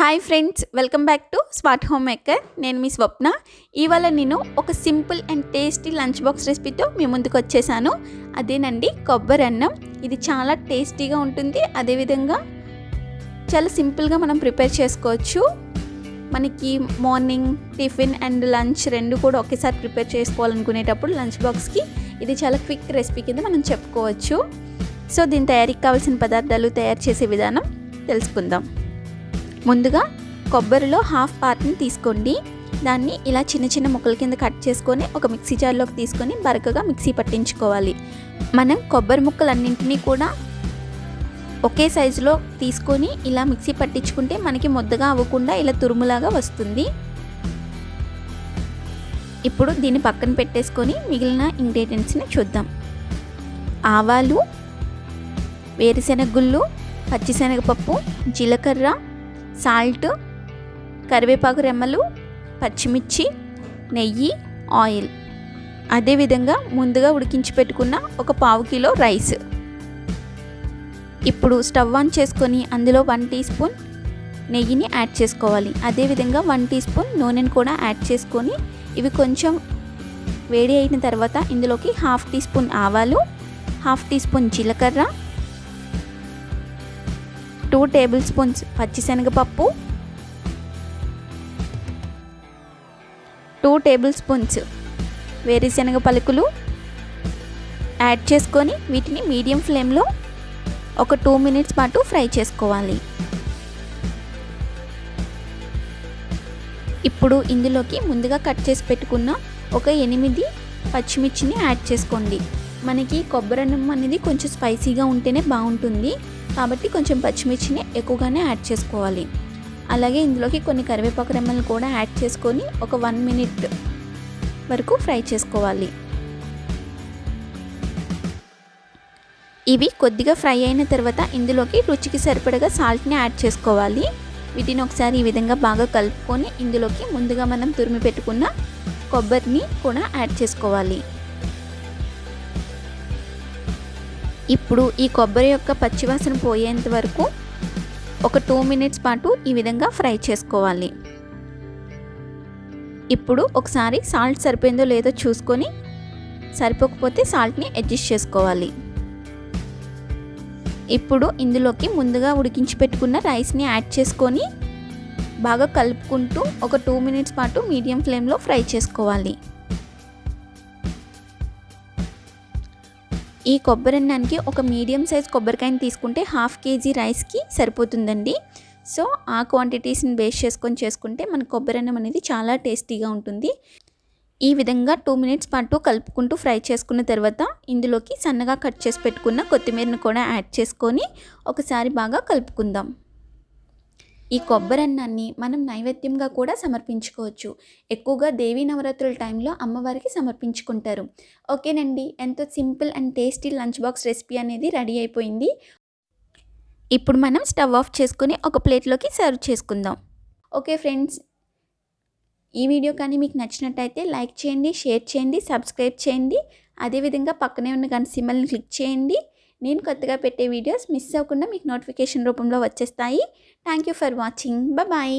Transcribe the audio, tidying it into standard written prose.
Hi friends, welcome back to smart homemaker. నేను మీ స్వప్న. ఇవాళ నేను ఒక simple and tasty lunch box రెసిపీతో మీ ముందుకు వచ్చేసాను. అదేనండి కొబ్బరి అన్నం. ఇది చాలా టేస్టీగా ఉంటుంది. అదేవిధంగా చాలా సింపుల్గా మనం ప్రిపేర్ చేసుకోవచ్చు. మనకి మార్నింగ్ టిఫిన్ అండ్ లంచ్ రెండు కూడా ఒకేసారి ప్రిపేర్ చేసుకోవాలనుకునేటప్పుడు లంచ్ బాక్స్కి ఇది చాలా క్విక్ రెసిపీ కింద మనం చెప్పుకోవచ్చు. సో దీని తయారీకి కావాల్సిన పదార్థాలు, తయారు చేసే విధానం తెలుసుకుందాం. ముందుగా కొబ్బరిలో హాఫ్ పార్ట్ని తీసుకోండి. దాన్ని ఇలా చిన్న చిన్న ముక్కల కింద కట్ చేసుకొని ఒక మిక్సీ జార్లోకి తీసుకొని బరకగా మిక్సీ పట్టించుకోవాలి. మనం కొబ్బరి ముక్కలన్నింటినీ కూడా ఒకే సైజులో తీసుకొని ఇలా మిక్సీ పట్టించుకుంటే మనకి ముద్దగా అవ్వకుండా ఇలా తురుములాగా వస్తుంది. ఇప్పుడు దీన్ని పక్కన పెట్టేసుకొని మిగిలిన ఇంగ్రీడియంట్స్ని చూద్దాం. ఆవాలు, వేరుశెనగ గుళ్ళు, పచ్చిశనగపప్పు, జీలకర్ర, సాల్ట్, కరివేపాకు రెమ్మలు, పచ్చిమిర్చి, నెయ్యి, ఆయిల్. అదేవిధంగా ముందుగా ఉడికించి పెట్టుకున్న ఒక పావు కిలో రైస్. ఇప్పుడు స్టవ్ ఆన్ చేసుకొని అందులో 1 టీ స్పూన్ నెయ్యిని యాడ్ చేసుకోవాలి. అదేవిధంగా 1 టీ స్పూన్ నూనెను కూడా యాడ్ చేసుకొని ఇవి కొంచెం వేడి అయిన తర్వాత ఇందులోకి హాఫ్ టీ స్పూన్ ఆవాలు, హాఫ్ టీ స్పూన్ జీలకర్ర, 2 టేబుల్ స్పూన్స్ పచ్చిశనగపప్పు, 2 టేబుల్ స్పూన్స్ వేరుశెనగ పలుకులు యాడ్ చేసుకొని వీటిని మీడియం ఫ్లేమ్లో ఒక 2 మినిట్స్ పాటు ఫ్రై చేసుకోవాలి. ఇప్పుడు ఇందులోకి ముందుగా కట్ చేసి పెట్టుకున్న ఒక 8 పచ్చిమిర్చిని యాడ్ చేసుకోండి. మనకి కొబ్బరి అన్నం అనేది కొంచెం స్పైసీగా ఉంటేనే బాగుంటుంది కాబట్టి కొంచెం పచ్చిమిర్చిని ఎక్కువగానే యాడ్ చేసుకోవాలి. అలాగే ఇందులోకి కొన్ని కరివేపాకు రెమ్మలు కూడా యాడ్ చేసుకొని ఒక 1 మినిట్ వరకు ఫ్రై చేసుకోవాలి. ఇవి కొద్దిగా ఫ్రై అయిన తర్వాత ఇందులోకి రుచికి సరిపడగా సాల్ట్ని యాడ్ చేసుకోవాలి. వీటిని ఒకసారి ఈ విధంగా బాగా కలుపుకొని ఇందులోకి ముందుగా మనం తురిమి పెట్టుకున్న కొబ్బరిని కూడా యాడ్ చేసుకోవాలి. ఇప్పుడు ఈ కొబ్బరి యొక్క పచ్చివాసన పోయేంత వరకు ఒక 2 మినిట్స్ పాటు ఈ విధంగా ఫ్రై చేసుకోవాలి. ఇప్పుడు ఒకసారి సాల్ట్ సరిపోయిందో లేదో చూసుకొని సరిపోకపోతే సాల్ట్ని అడ్జస్ట్ చేసుకోవాలి. ఇప్పుడు ఇందులోకి ముందుగా ఉడికించి పెట్టుకున్న రైస్ని యాడ్ చేసుకొని బాగా కలుపుకుంటూ ఒక 2 మినిట్స్ పాటు మీడియం ఫ్లేమ్లో ఫ్రై చేసుకోవాలి. ఈ కొబ్బరి అన్నానికి ఒక మీడియం సైజ్ కొబ్బరికాయని తీసుకుంటే 1/2 కేజీ రైస్కి సరిపోతుందండి. సో ఆ క్వాంటిటీస్ని బేస్ చేసుకొని చేసుకుంటే మన కొబ్బరి అన్నం అనేది చాలా టేస్టీగా ఉంటుంది. ఈ విధంగా 2 మినిట్స్ పాటు కలుపుకుంటూ ఫ్రై చేసుకున్న తర్వాత ఇందులోకి సన్నగా కట్ చేసి పెట్టుకున్న కొత్తిమీరను కూడా యాడ్ చేసుకొని ఒకసారి బాగా కలుపుకుందాం. ఈ కొబ్బరి అన్నాన్ని మనం నైవేద్యంగా కూడా సమర్పించుకోవచ్చు. ఎక్కువగా దేవీ నవరాత్రుల టైంలో అమ్మవారికి సమర్పించుకుంటారు. ఓకేనండి, ఎంతో simple and tasty lunch box recipe అనేది రెడీ అయిపోయింది. ఇప్పుడు మనం స్టవ్ ఆఫ్ చేసుకుని ఒక ప్లేట్లోకి సర్వ్ చేసుకుందాం. ఓకే ఫ్రెండ్స్, ఈ వీడియో కానీ మీకు నచ్చినట్టయితే లైక్ చేయండి, షేర్ చేయండి, సబ్స్క్రైబ్ చేయండి. అదేవిధంగా పక్కనే ఉన్న గంట సింబల్ని క్లిక్ చేయండి. నేను కొత్తగా పెట్టే వీడియోస్ మిస్ అవ్వకుండా మీకు నోటిఫికేషన్ రూపంలో వచ్చేస్తాయి. Thank you for watching. Bye.